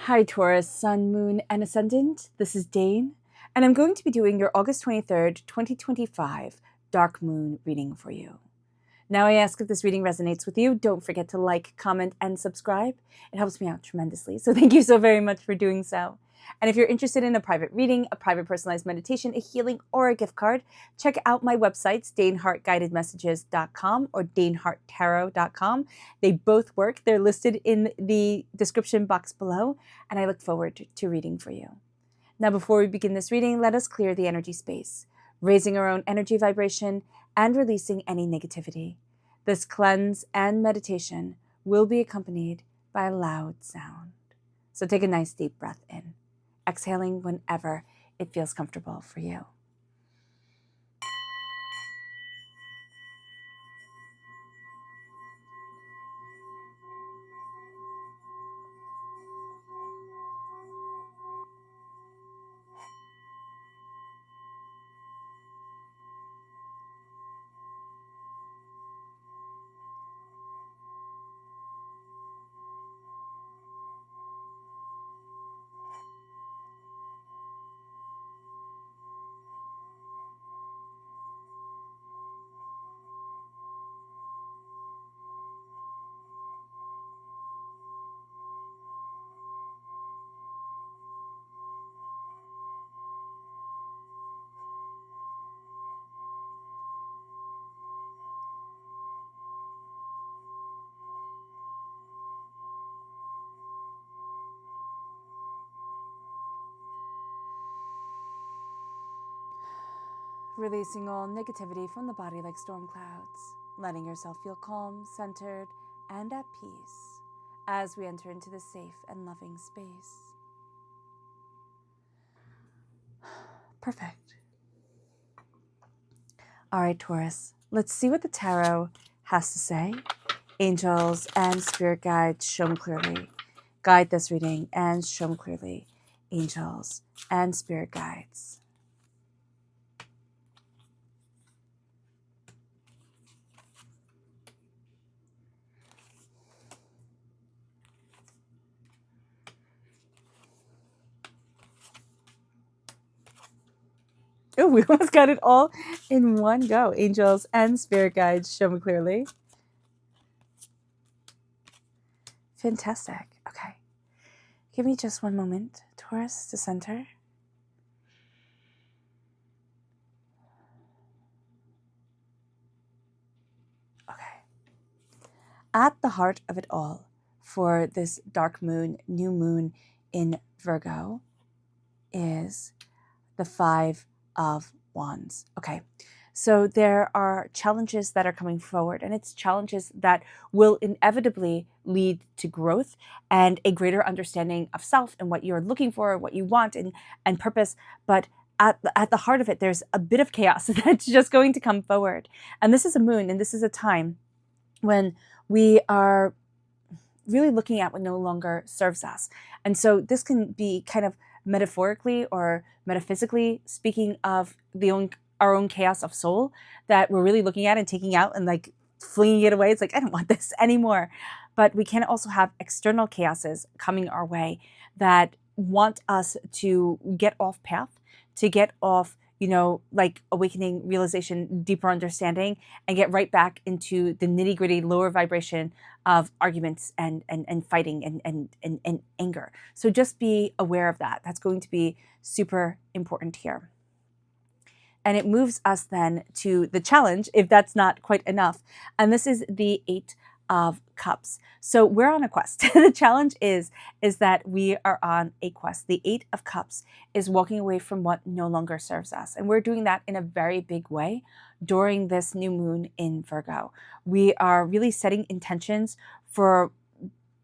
Hi Taurus, Sun, Moon, and Ascendant. This is Dane, and I'm going to be doing your August 23rd, 2025 Dark Moon reading for you. Now I ask if this reading resonates with you, don't forget to like, comment, and subscribe. It helps me out tremendously, so thank you so very much for doing so. And if you're interested in a private reading, a private personalized meditation, a healing, or a gift card, check out my websites, danehartguidedmessages.com or daneharttarot.com. They both work. They're listed in the description box below, and I look forward to reading for you. Now, before we begin this reading, let us clear the energy space, raising our own energy vibration and releasing any negativity. This cleanse and meditation will be accompanied by a loud sound. So take a nice deep breath in, exhaling whenever it feels comfortable for you. Releasing all negativity from the body like storm clouds, letting yourself feel calm, centered, and at peace as we enter into this safe and loving space. Perfect. All right, Taurus, let's see what the tarot has to say. Angels and spirit guides, show me clearly. Guide this reading and show me clearly. Angels and spirit guides. Oh, we almost got it all in one go. Angels and spirit guides, show me clearly. Fantastic. Okay. Give me just one moment, Taurus, to center. Okay. At the heart of it all, for this dark moon, new moon in Virgo, is the Five of Wands. Okay. So there are challenges that are coming forward, and it's challenges that will inevitably lead to growth and a greater understanding of self and what you're looking for, what you want, and purpose. But at the heart of it, there's a bit of chaos that's just going to come forward. And this is a moon, and this is a time when we are really looking at what no longer serves us. And so this can be kind of metaphorically or metaphysically speaking of our own chaos of soul that we're really looking at and taking out and like flinging it away. It's like, I don't want this anymore. But we can also have external chaoses coming our way that want us to get off path, to get off, like awakening, realization, deeper understanding, and get right back into the nitty-gritty lower vibration of arguments and fighting and anger. So just be aware of that. That's going to be super important here. And it moves us then to the challenge, if that's not quite enough. And this is the Eight of Cups. So we're on a quest. The challenge is that we are on a quest. The Eight of Cups is walking away from what no longer serves us. And we're doing that in a very big way during this new moon in Virgo. We are really setting intentions for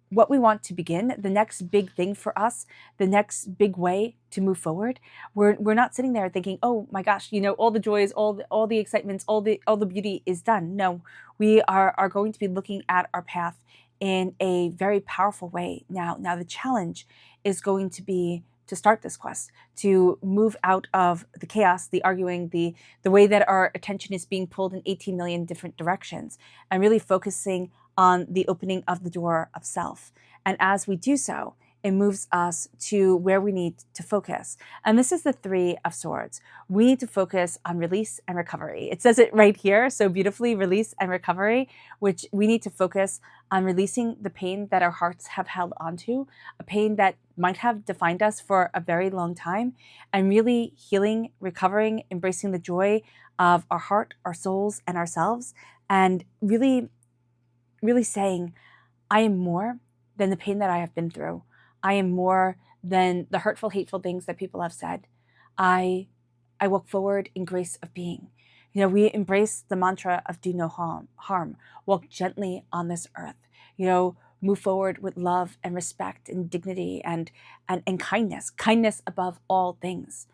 what we want to begin, the next big thing for us, the next big way to move forward. We're not sitting there thinking, oh my gosh, all the joys, all the excitements, all the beauty is done. No, we are going to be looking at our path in a very powerful way now. Now the challenge is going to be to start this quest, to move out of the chaos, the arguing, the way that our attention is being pulled in 18 million different directions, and really focusing on the opening of the door of self. And as we do so, it moves us to where we need to focus. And this is the Three of Swords. We need to focus on release and recovery. It says it right here so beautifully, release and recovery, which we need to focus on releasing the pain that our hearts have held onto, a pain that might have defined us for a very long time, and really healing, recovering, embracing the joy of our heart, our souls, and ourselves, and really saying, I am more than the pain that I have been through. I am more than the hurtful, hateful things that people have said. I walk forward in grace of being. We embrace the mantra of do no harm, walk gently on this earth, move forward with love and respect and dignity and kindness above all things.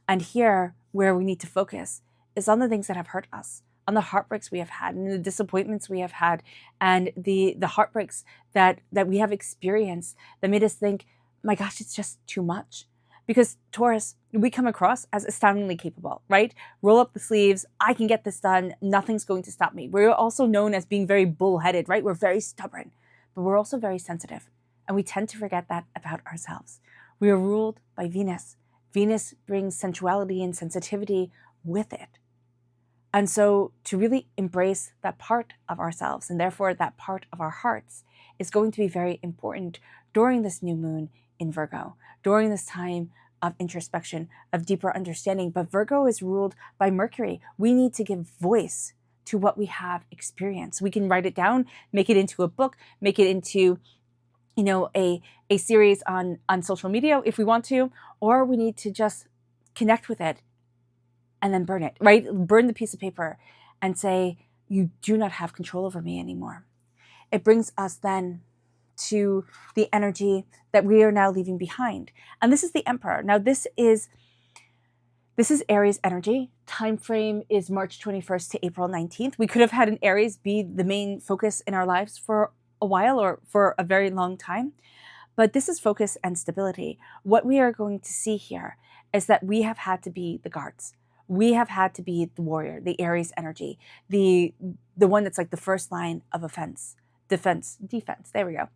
And here, where we need to focus is on the things that have hurt us, on the heartbreaks we have had and the disappointments we have had and the heartbreaks that we have experienced that made us think, my gosh, it's just too much. Because Taurus, we come across as astoundingly capable, right? Roll up the sleeves, I can get this done, nothing's going to stop me. We're also known as being very bullheaded, right? We're very stubborn, but we're also very sensitive. And we tend to forget that about ourselves. We are ruled by Venus. Venus brings sensuality and sensitivity with it. And so to really embrace that part of ourselves and therefore that part of our hearts is going to be very important during this new moon in Virgo, during this time of introspection, of deeper understanding. But Virgo is ruled by Mercury. We need to give voice to what we have experienced. We can write it down, make it into a book, make it into a series on social media if we want to, or we need to just connect with it and then burn it, right? Burn the piece of paper and say, you do not have control over me anymore. It brings us then to the energy that we are now leaving behind. And this is the Emperor. Now this is Aries energy. Time frame is March 21st to April 19th. We could have had an Aries be the main focus in our lives for a while or for a very long time. But this is focus and stability. What we are going to see here is that we have had to be the guards. We have had to be the warrior, the Aries energy, the one that's like the first line of defense. There we go.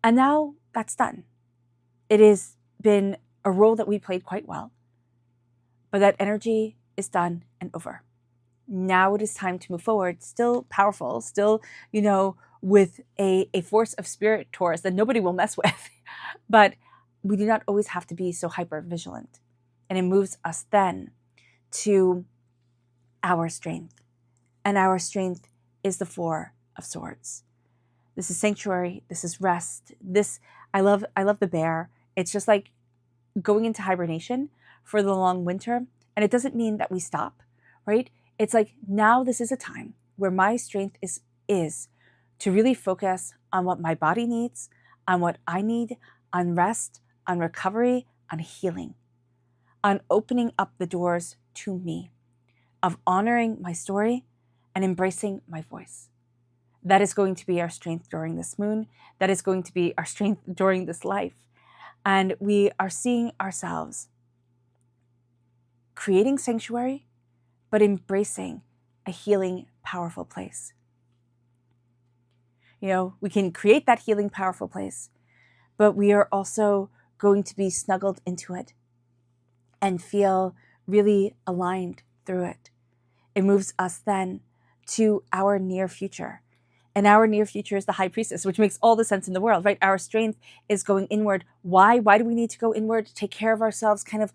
And now that's done. It has been a role that we played quite well, but that energy is done and over. Now it is time to move forward, still powerful, still, with a force of spirit, Taurus, that nobody will mess with. But we do not always have to be so hyper vigilant. And it moves us then to our strength. And our strength is the Four of Swords. This is sanctuary. This is rest. I love the bear. It's just like going into hibernation for the long winter. And it doesn't mean that we stop, right? It's like now this is a time where my strength is to really focus on what my body needs, on what I need, on rest, on recovery, on healing, on opening up the doors to me, of honoring my story and embracing my voice. That is going to be our strength during this moon. That is going to be our strength during this life. And we are seeing ourselves creating sanctuary, but embracing a healing, powerful place. We can create that healing, powerful place, but we are also going to be snuggled into it and feel really aligned through it. It moves us then to our near future. And our near future is the High Priestess, which makes all the sense in the world, right? Our strength is going inward. Why? Why do we need to go inward? To take care of ourselves, kind of,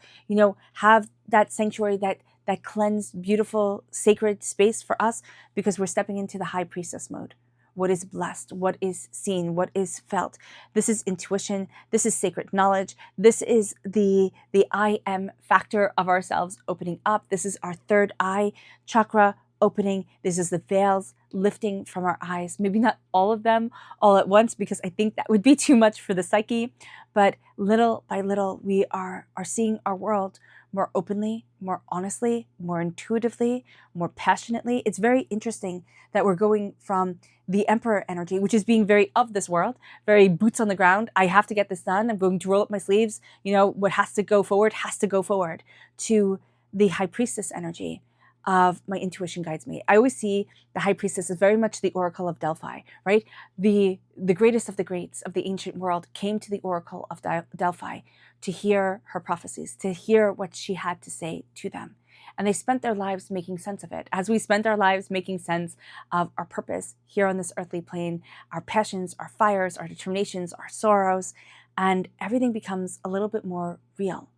have that sanctuary, that cleansed, beautiful, sacred space for us, because we're stepping into the High Priestess mode. What is blessed? What is seen? What is felt? This is intuition. This is sacred knowledge. This is the I am factor of ourselves opening up. This is our third eye chakra opening. This is the veils lifting from our eyes. Maybe not all of them all at once, because I think that would be too much for the psyche. But little by little, we are seeing our world more openly, more honestly, more intuitively, more passionately. It's very interesting that we're going from the Emperor energy, which is being very of this world, very boots on the ground. I have to get this done. I'm going to roll up my sleeves. What has to go forward has to go forward, to the High Priestess energy of my intuition guides me. I always see the high priestess as very much the oracle of Delphi, right? The greatest of the greats of the ancient world came to the oracle of Delphi to hear her prophecies, to hear what she had to say to them. And they spent their lives making sense of it. As we spent our lives making sense of our purpose here on this earthly plane, our passions, our fires, our determinations, our sorrows, and everything becomes a little bit more real.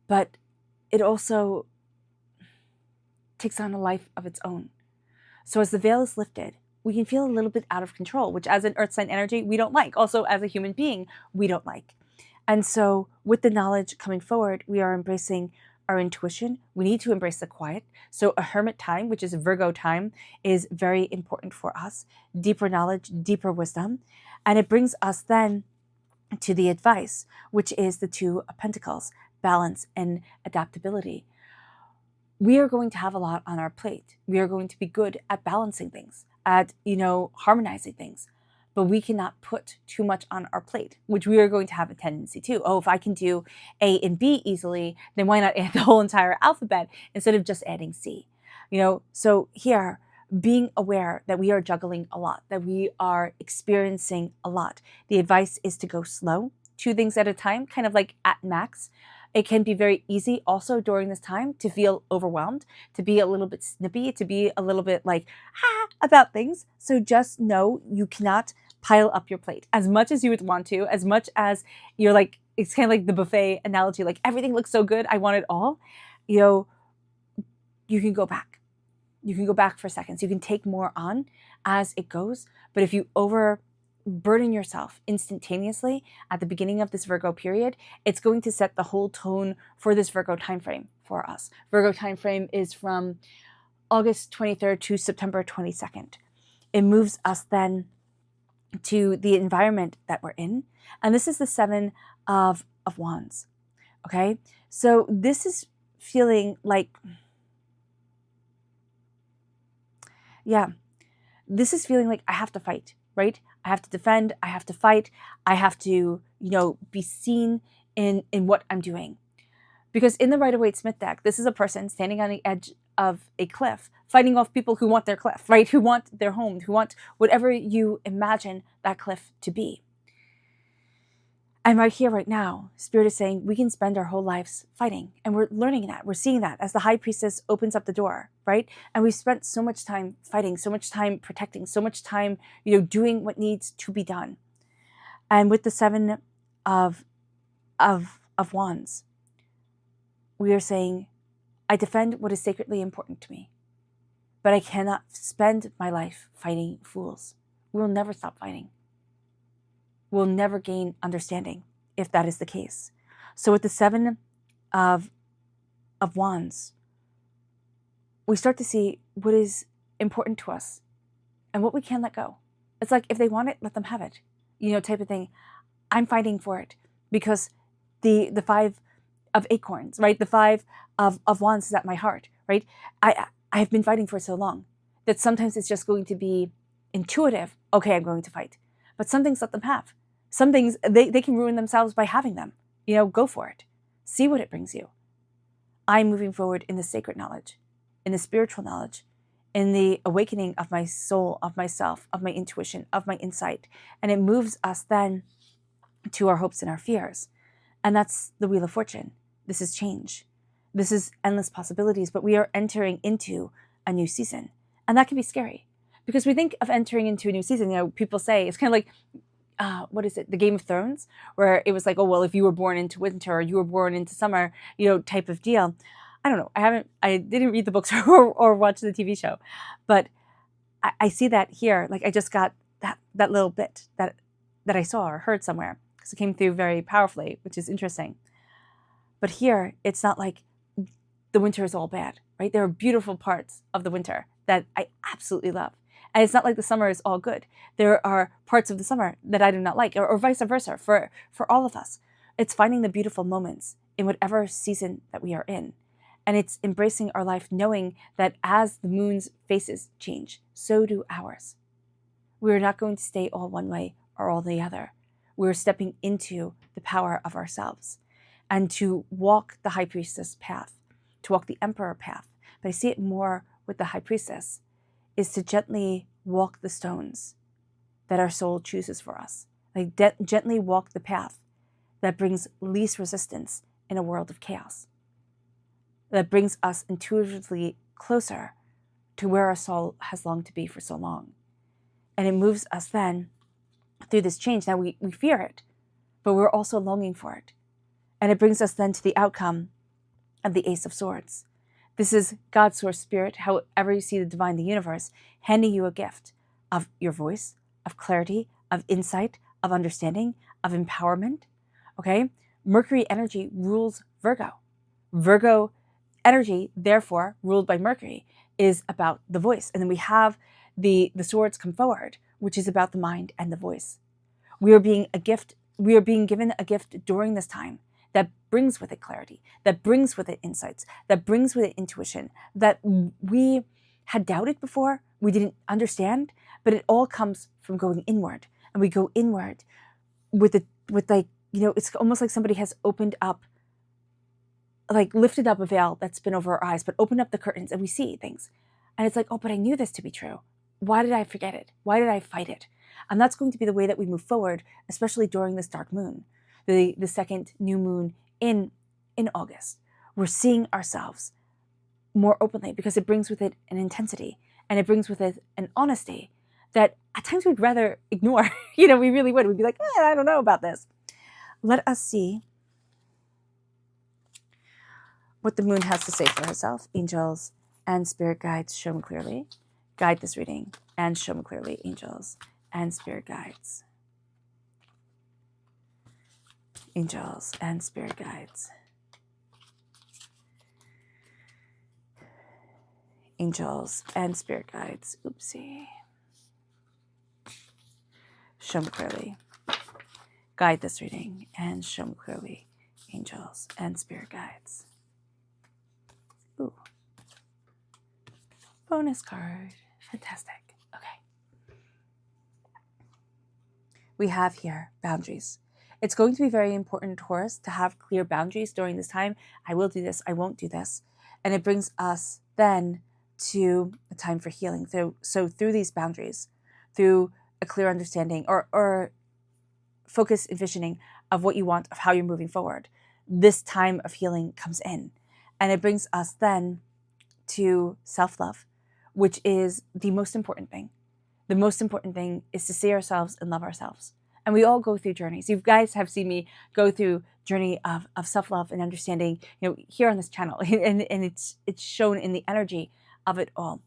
But it also takes on a life of its own. So as the veil is lifted, we can feel a little bit out of control, which as an earth sign energy, we don't like. Also, as a human being, we don't like. And so with the knowledge coming forward, we are embracing our intuition. We need to embrace the quiet. So a hermit time, which is a Virgo time, is very important for us. Deeper knowledge, deeper wisdom. And it brings us then to the advice, which is the Two of Pentacles, balance and adaptability. We are going to have a lot on our plate. We are going to be good at balancing things, at, harmonizing things. But we cannot put too much on our plate, which we are going to have a tendency to. Oh, if I can do A and B easily, then why not add the whole entire alphabet instead of just adding C? So here, being aware that we are juggling a lot, that we are experiencing a lot. The advice is to go slow, 2 things at a time, kind of like at max. It can be very easy also during this time to feel overwhelmed, to be a little bit snippy, to be a little bit like, about things. So just know you cannot pile up your plate as much as you would want to, as much as you're like, it's kind of like the buffet analogy, like everything looks so good, I want it all. You can go back. You can go back for seconds. You can take more on as it goes. But if you overburden yourself instantaneously at the beginning of this Virgo period, it's going to set the whole tone for this Virgo timeframe for us. Virgo timeframe is from August 23rd to September 22nd. It moves us then to the environment that we're in. And this is the 7 of Wands. Okay? So this is feeling like, this is feeling like I have to fight, right? I have to defend, I have to fight, I have to, be seen in what I'm doing. Because in the Rider-Waite-Smith deck, this is a person standing on the edge of a cliff, fighting off people who want their cliff, right? Who want their home, who want whatever you imagine that cliff to be. And right here, right now, Spirit is saying we can spend our whole lives fighting. And we're learning that. We're seeing that as the High Priestess opens up the door, right? And we've spent so much time fighting, so much time protecting, so much time, doing what needs to be done. And with the 7 of Wands, we are saying, I defend what is sacredly important to me, but I cannot spend my life fighting fools. We will never stop fighting. We'll never gain understanding if that is the case. So with the 7 of Wands, we start to see what is important to us and what we can let go. It's like if they want it, let them have it, type of thing. I'm fighting for it because the 5 of acorns, right? The 5 of wands is at my heart, right? I've been fighting for so long that sometimes it's just going to be intuitive. Okay, I'm going to fight. But some things let them have. Some things, they can ruin themselves by having them. Go for it. See what it brings you. I'm moving forward in the sacred knowledge, in the spiritual knowledge, in the awakening of my soul, of myself, of my intuition, of my insight. And it moves us then to our hopes and our fears. And that's the Wheel of Fortune. This is change. This is endless possibilities, but we are entering into a new season. And that can be scary because we think of entering into a new season. People say it's kind of like, what is it? The Game of Thrones, where it was like, oh, well, if you were born into winter or you were born into summer, type of deal. I don't know. I didn't read the books or watch the TV show, but I see that here. Like I just got that little bit that I saw or heard somewhere because it came through very powerfully, which is interesting. But here, it's not like the winter is all bad, right? There are beautiful parts of the winter that I absolutely love. And it's not like the summer is all good. There are parts of the summer that I do not like, or vice versa for all of us. It's finding the beautiful moments in whatever season that we are in. And it's embracing our life knowing that as the moon's phases change, so do ours. We are not going to stay all one way or all the other. We're stepping into the power of ourselves and to walk the High Priestess path, to walk the Emperor path, but I see it more with the High Priestess, is to gently walk the stones that our soul chooses for us. Like gently walk the path that brings least resistance in a world of chaos, that brings us intuitively closer to where our soul has longed to be for so long. And it moves us then through this change. Now we fear it, but we're also longing for it. And it brings us then to the outcome of the Ace of Swords. This is God's source spirit, however you see the divine, the universe, handing you a gift of your voice, of clarity, of insight, of understanding, of empowerment. Okay? Mercury energy rules Virgo. Virgo energy, therefore, ruled by Mercury, is about the voice. And then we have the swords come forward, which is about the mind and the voice. We are being given a gift during this time that brings with it clarity, that brings with it insights, that brings with it intuition, that we had doubted before, we didn't understand, but it all comes from going inward. And we go inward with it's almost like somebody has opened up, like lifted up a veil that's been over our eyes, but opened up the curtains and we see things. And it's like, oh, but I knew this to be true. Why did I forget it? Why did I fight it? And that's going to be the way that we move forward, especially during this dark moon, the second new moon in August. We're seeing ourselves more openly because it brings with it an intensity and it brings with it an honesty that at times we'd rather ignore. We really would. We'd be like, I don't know about this. Let us see what the moon has to say for herself. Angels and spirit guides, show me clearly. Guide this reading and show me clearly, angels and spirit guides. Angels and spirit guides. Angels and spirit guides. Oopsie. Show me clearly. Guide this reading and show me clearly, angels and spirit guides. Ooh. Bonus card. Fantastic. Okay. We have here boundaries. It's going to be very important, Taurus, to have clear boundaries during this time. I will do this. I won't do this. And it brings us then to a time for healing. So through these boundaries, through a clear understanding or focus envisioning of what you want, of how you're moving forward, this time of healing comes in. And it brings us then to self-love, which is the most important thing. The most important thing is to see ourselves and love ourselves. And we all go through journeys. You guys have seen me go through journey of self-love and understanding, here on this channel. And it's shown in the energy of it all.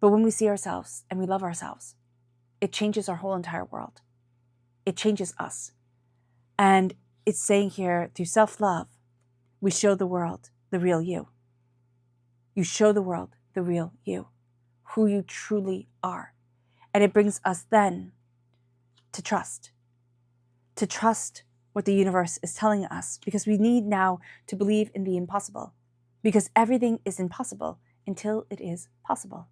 But when we see ourselves and we love ourselves, it changes our whole entire world. It changes us. And it's saying here, through self-love, we show the world the real you. You show the world the real you, who you truly are. And it brings us then to trust what the universe is telling us, because we need now to believe in the impossible, because everything is impossible until it is possible.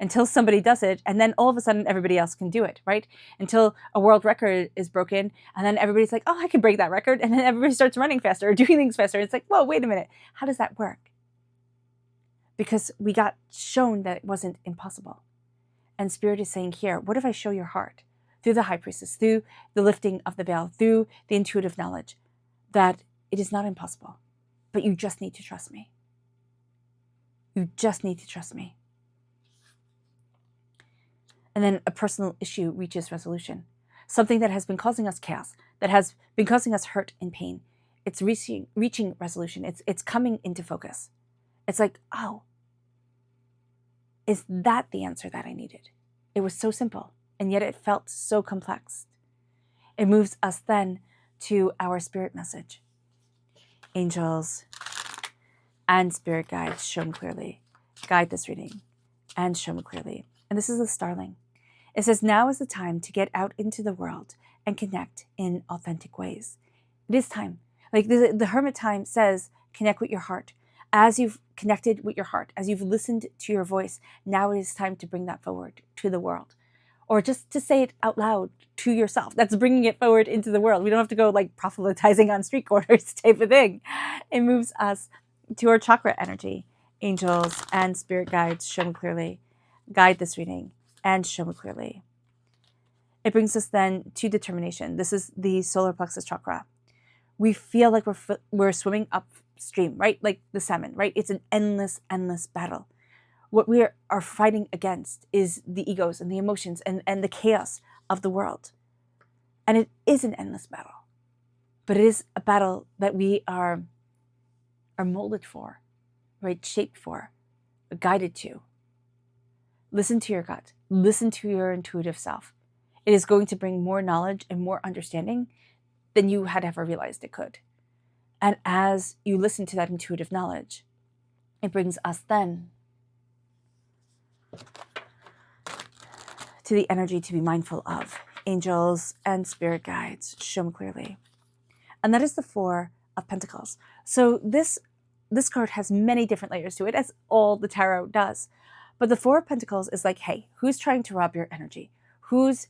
Until somebody does it, and then all of a sudden everybody else can do it, right? Until a world record is broken, and then everybody's like, oh, I can break that record, and then everybody starts running faster or doing things faster. It's like, whoa, wait a minute. How does that work? Because we got shown that it wasn't impossible. And Spirit is saying here, what if I show your heart through the High Priestess, through the lifting of the veil, through the intuitive knowledge, that it is not impossible, but you just need to trust me. You just need to trust me. And then a personal issue reaches resolution. Something that has been causing us chaos, that has been causing us hurt and pain. It's reaching resolution. It's coming into focus. It's like, oh, is that the answer that I needed? It was so simple, and yet it felt so complex. It moves us then to our spirit message. Angels and spirit guides, show me clearly. Guide this reading and show me clearly. And this is the starling. It says, now is the time to get out into the world and connect in authentic ways. It is time. Like the hermit time says, connect with your heart. As you've connected with your heart, as you've listened to your voice, now it is time to bring that forward to the world. Or just to say it out loud to yourself. That's bringing it forward into the world. We don't have to go like proselytizing on street corners type of thing. It moves us to our chakra energy. angels and spirit guides, show me clearly. Guide this reading and show me clearly. It brings us then to determination. This is the solar plexus chakra. We feel like we're swimming upstream, right? Like the salmon, right? It's an endless, endless battle. What we are fighting against is the egos and the emotions and the chaos of the world. And it is an endless battle. But it is a battle that we are molded for, right? Shaped for, guided to. Listen to your gut. Listen to your intuitive self. It is going to bring more knowledge and more understanding than you had ever realized it could. And as you listen to that intuitive knowledge, it brings us then to the energy to be mindful of. Angels and spirit guides, show me clearly. And that is the Four of Pentacles. So this card has many different layers to it, as all the tarot does. But the Four of Pentacles is like, hey, who's trying to rob your energy? Who's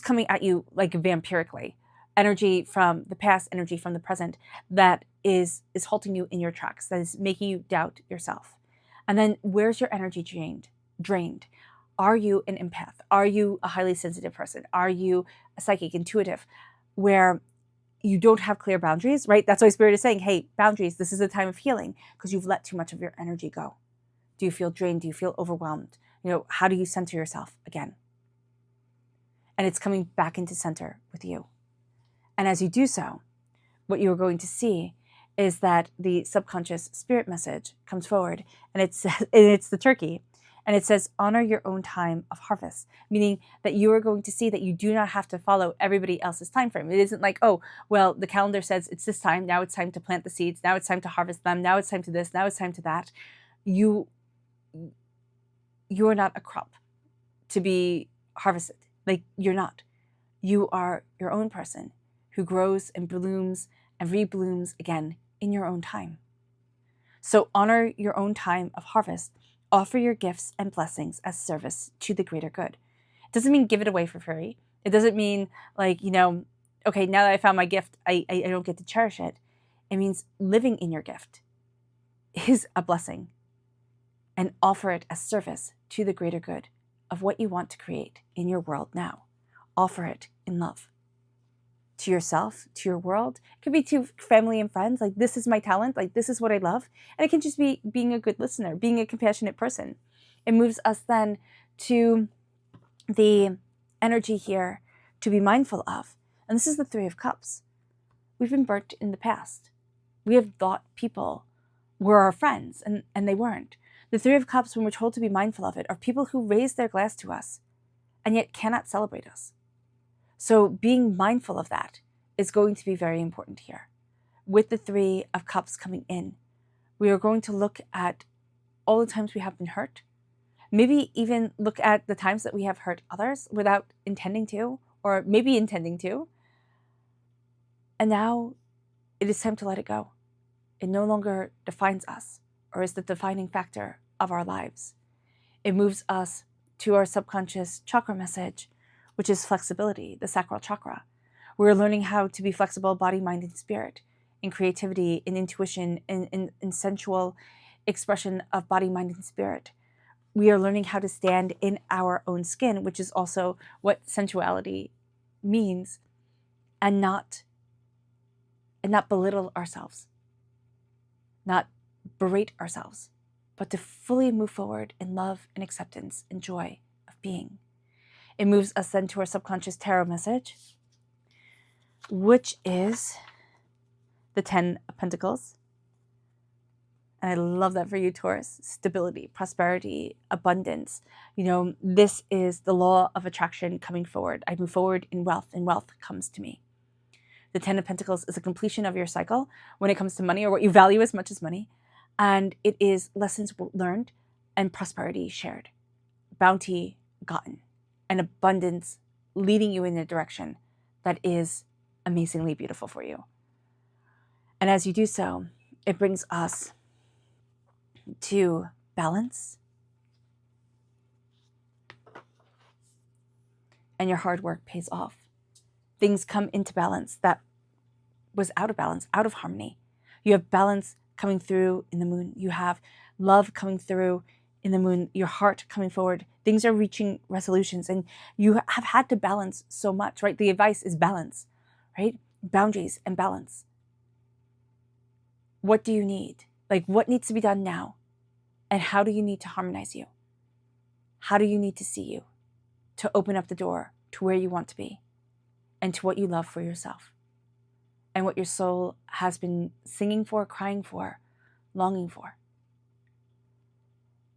coming at you like vampirically? Energy from the past, energy from the present that is halting you in your tracks, that is making you doubt yourself. And then where's your energy drained? Are you an empath? Are you a highly sensitive person? Are you a psychic, intuitive, where you don't have clear boundaries, right? That's why Spirit is saying, hey, boundaries, this is a time of healing because you've let too much of your energy go. Do you feel drained? Do you feel overwhelmed? How do you center yourself again? And it's coming back into center with you. And as you do so, what you're going to see is that the subconscious spirit message comes forward, and it's the turkey. And it says, honor your own time of harvest, meaning that you are going to see that you do not have to follow everybody else's time frame. It isn't like, oh, well, the calendar says it's this time. Now it's time to plant the seeds. Now it's time to harvest them. Now it's time to this. Now it's time to that. You are not a crop to be harvested. Like, you're not. You are your own person who grows and blooms and reblooms again in your own time. So honor your own time of harvest. Offer your gifts and blessings as service to the greater good. It doesn't mean give it away for free. It doesn't mean like, okay, now that I found my gift, I don't get to cherish it. It means living in your gift is a blessing, and offer it as service to the greater good of what you want to create in your world now. Offer it in love. To yourself, to your world. It could be to family and friends. Like, this is my talent. Like, this is what I love. And it can just be being a good listener, being a compassionate person. It moves us then to the energy here to be mindful of. And this is the Three of Cups. We've been burnt in the past. We have thought people were our friends, and they weren't. The Three of Cups, when we're told to be mindful of it, are people who raise their glass to us and yet cannot celebrate us. So being mindful of that is going to be very important here. With the Three of Cups coming in, we are going to look at all the times we have been hurt. Maybe even look at the times that we have hurt others without intending to, or maybe intending to. And now it is time to let it go. It no longer defines us or is the defining factor of our lives. It moves us to our subconscious chakra message, which is flexibility, the sacral chakra. We're learning how to be flexible, body, mind, and spirit, in creativity, in intuition, in sensual expression of body, mind, and spirit. We are learning how to stand in our own skin, which is also what sensuality means, and not belittle ourselves, not berate ourselves, but to fully move forward in love and acceptance and joy of being. It moves us then to our subconscious tarot message, which is the Ten of Pentacles. And I love that for you, Taurus. Stability, prosperity, abundance. This is the law of attraction coming forward. I move forward in wealth, and wealth comes to me. The Ten of Pentacles is a completion of your cycle when it comes to money, or what you value as much as money. And it is lessons learned and prosperity shared, bounty gotten, and abundance leading you in a direction that is amazingly beautiful for you. And as you do so, it brings us to balance, and your hard work pays off. Things come into balance that was out of balance, out of harmony. You have balance coming through in the moon. You have love coming through in the moon, your heart coming forward. Things are reaching resolutions, and you have had to balance so much, right? The advice is balance, right? Boundaries and balance. What do you need? Like, what needs to be done now? And how do you need to harmonize you? How do you need to see you to open up the door to where you want to be and to what you love for yourself and what your soul has been singing for, crying for, longing for?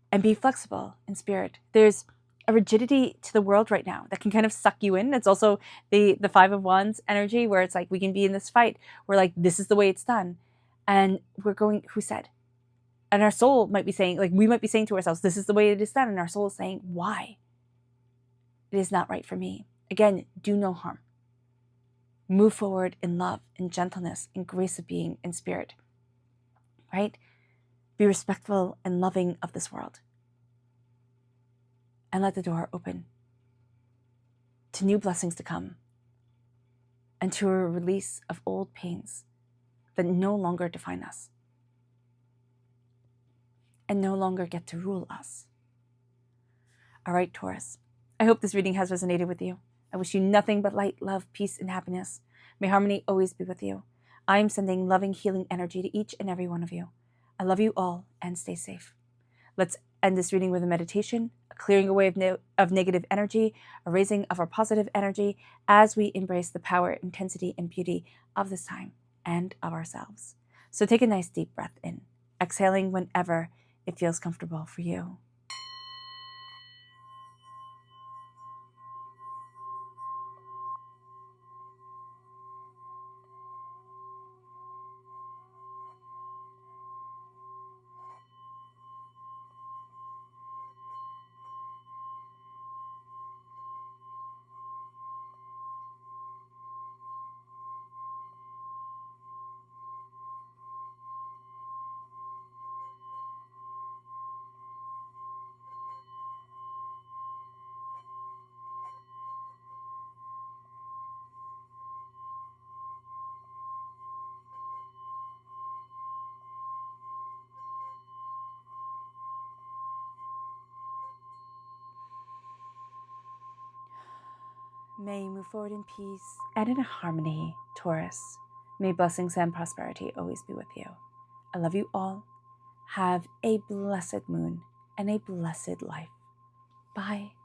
And be flexible in spirit. There's a rigidity to the world right now that can kind of suck you in. It's also the Five of Wands energy, where it's like we can be in this fight. We're like, this is the way it's done. And we're going, who said? And our soul might be saying, like, we might be saying to ourselves, this is the way it is done. And our soul is saying, why? It is not right for me. Again, do no harm. Move forward in love, in gentleness, in grace of being, in spirit, right? Be respectful and loving of this world. And let the door open to new blessings to come and to a release of old pains that no longer define us and no longer get to rule us. All right, Taurus, I hope this reading has resonated with you. I wish you nothing but light, love, peace, and happiness. May harmony always be with you. I am sending loving, healing energy to each and every one of you. I love you all, and stay safe. Let's end this reading with a meditation, a clearing away of negative energy, a raising of our positive energy as we embrace the power, intensity, and beauty of this time and of ourselves. So take a nice deep breath in, exhaling whenever it feels comfortable for you. May you move forward in peace and in harmony, Taurus. May blessings and prosperity always be with you. I love you all. Have a blessed moon and a blessed life. Bye.